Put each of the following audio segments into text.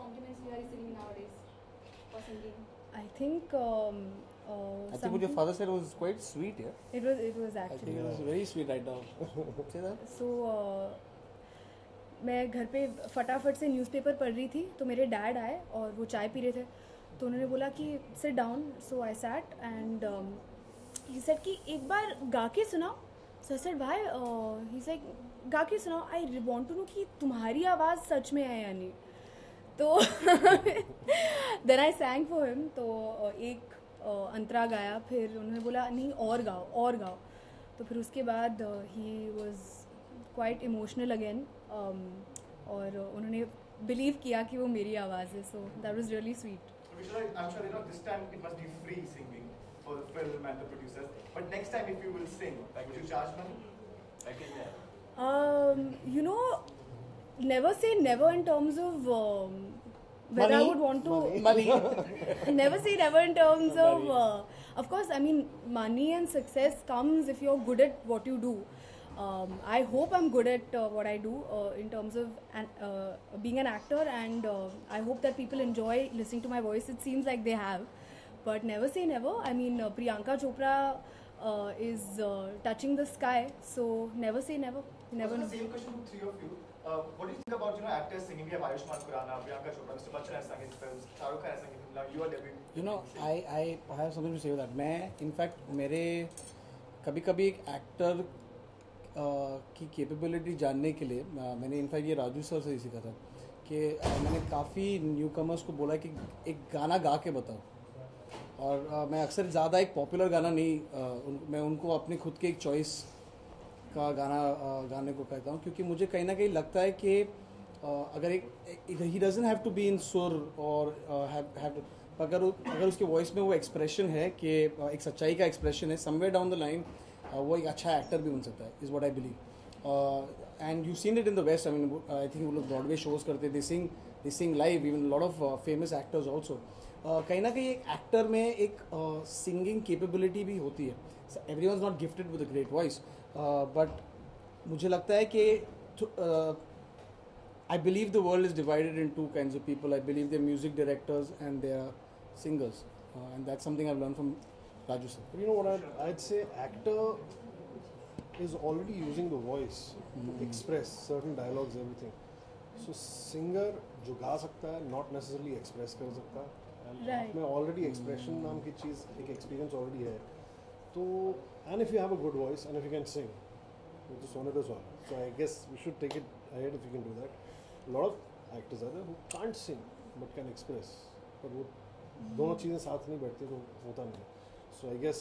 compliments you are receiving nowadays for singing? I think. I think what your father said was quite sweet, yeah? It was I actually. think it was very sweet right now. Say that? So मैं घर पे फटाफट से newspaper पढ़ रही थी तो मेरे डैड आए और वो चाय पी रहे थे तो उन्होंने बोला कि sit down. So I sat and he said कि एक बार गा के सुनाओ. सो आई सेड भाई ही सेड गा के सुनाओ. आई वांट टू नो कि तुम्हारी आवाज़ सच में है या नहीं. तो then I sang for him. तो एक अंतरा गाया. फिर उन्होंने बोला नहीं और गाओ. तो फिर उसके बाद he was quite emotional again. और उन्होंने बिलीव किया कि वो मेरी आवाज़ है. So that was really sweet. I'm sure this time it must be free singing for the film and the producers. But next time if you will sing, would you charge money? You know, never say never in terms of whether I would want to. Money. Never say never in terms of course, I mean, money and success comes if you're good at what you do. I hope I'm good at what I do in terms of being an actor, and I hope that people enjoy listening to my voice. It seems like they have, but never say never. I mean, Priyanka Chopra is touching the sky, so never say never. Never know. Same question to three of you. What do you think about actors singing? We have Ayushmann Khurrana, Priyanka Chopra, Mr. Bachchan has sung in films, Shah Rukh Khan has sung in films. Now you are debuting. You know, I have something to say with that. मैं in fact मेरे कभी एक actor की capability जानने के लिए मैंने in fact ये राजू सर से ही सीखा था कि मैंने काफ़ी न्यू कमर्स को बोला कि एक गाना गा के बताओ. और मैं अक्सर ज़्यादा एक पॉपुलर गाना नहीं मैं उनको अपने खुद के एक चॉइस का गाना गाने को कहता हूँ क्योंकि मुझे कहीं ना कहीं लगता है कि अगर एक ही doesn't have to be in सुर और अगर उसके वॉइस में वो एक्सप्रेशन है कि एक सच्चाई का एक्सप्रेशन है समवेयर डाउन द लाइन वो एक अच्छा एक्टर भी बन सकता है is what I believe. And you seen it in the west. I mean I think वो लोग ब्रॉडवे शोज करते they sing live even lot of famous actors also. कहीं ना कहीं एक एक्टर में एक सिंगिंग कैपेबिलिटी भी होती है. Everyone is not gifted with a great voice but मुझे लगता है कि I believe the world is divided in two kinds of people. I believe they're music directors and they're singers, and that's something I've learned from Raju sir. You know what I'd say, actor is already using the voice to express certain dialogues, everything. So singer जो गा सकता है not necessarily express कर सकता है. Right. में already expression नाम की चीज़ एक experience already है. तो and if you have a good voice and if you can sing, which is one of those. So I guess we should take it ahead if you can do that. A lot of actors are there who can't sing but can express. पर वो दोनों चीज़ें साथ नहीं बैठती तो होता नहीं. So I guess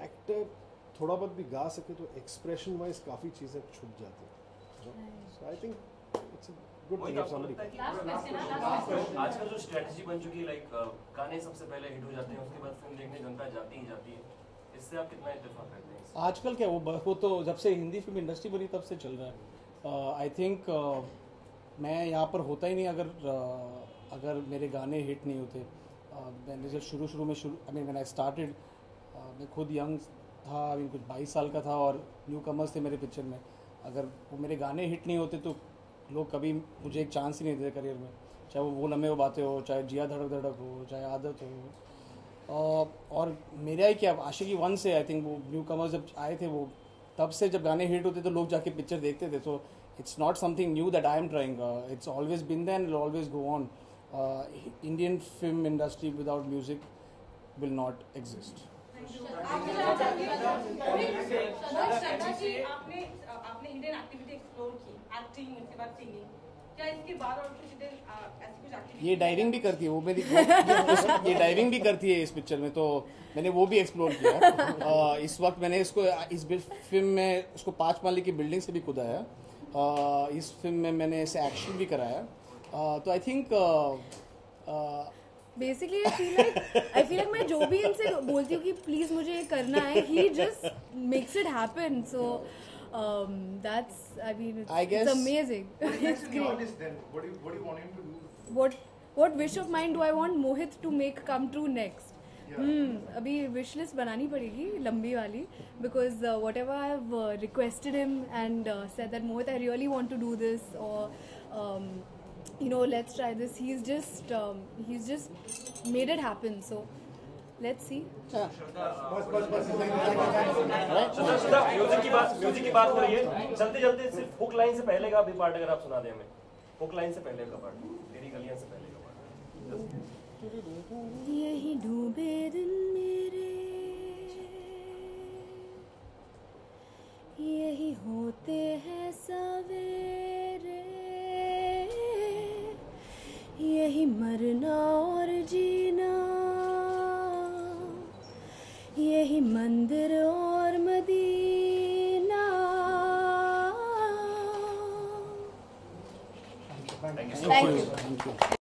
actor थोड़ा बहुत भी गा सके तो expression wise काफ़ी चीज़ें छूट जाती हैं. So I think it's a good thing if somebody. आजकल जो स्ट्रेटजी बन चुकी है लाइक गाने सबसे पहले हिट हो जाते हैं उसके बाद फिल्म देखने जनता जाती ही जाती है. इससे आप कितना इत्तेफाक करते हैं? आजकल क्या वो तो जब से हिंदी फिल्म इंडस्ट्री बनी तब से चल रहा है. आई थिंक मैं यहाँ पर होता ही नहीं अगर मेरे गाने हिट नहीं होते. मैंने जब शुरू में I mean when I started मैं खुद यंग था. आई मीन कुछ 22 साल का था और न्यू कमर्स थे मेरे पिक्चर में. अगर वो मेरे गाने हिट नहीं होते तो लोग कभी मुझे एक चांस ही नहीं देते करियर में. चाहे वो लम्हे वो बातें हो, चाहे जिया धड़क धड़क हो, चाहे आदत हो. और मेरा ही क्या आशिकी 1 से आई थिंक वो न्यू कमर्स जब आए थे वो तब से जब गाने हिट होते तो लोग जाके पिक्चर देखते थे. सो it's not something new that I am trying. It's always been there and it will always go on. Indian film industry without music will not exist. आपने इंडियन एक्टिविटी एक्सप्लोर की, acting उसके बाद singing. क्या इसके बाद और कुछ ऐसी कुछ एक्टिविटी? ये डाइविंग भी करती है वो मेरी ये डाइविंग भी करती है इस पिक्चर में तो मैंने वो भी एक्सप्लोर किया. इस वक्त मैंने इसको इस फिल्म में उसको 5 माले की बिल्डिंग से भी कूदाया. इस फिल्म में मैंने इसे एक्शन भी कराया. तो I think basically I feel like मैं जो भी इनसे बोलती हूँ कि प्लीज मुझे ये करना है, he just makes it happen. So that's I mean it's amazing. It's great. What do you want him to do? What wish of mine do I want Mohit to make come true next? अभी wish list बनानी पड़ेगी लंबी वाली because whatever I have requested him and said that Mohit I really want to do this or you know, let's try this. He's just made it happen. So let's see. Shraddha, music की बात हो रही है। चलते चलते सिर्फ hook line से पहले का भी पार्ट अगर आप सुना दें हमें। हुक लाइन से पहले का पार्ट, तेरी गलियां से पहले का पार्ट। यही डूबे दिन मेरे, यही होते हैं सवेरे, यही मरना और जीना, यही मंदिर और Madina. Thank you. Thank you.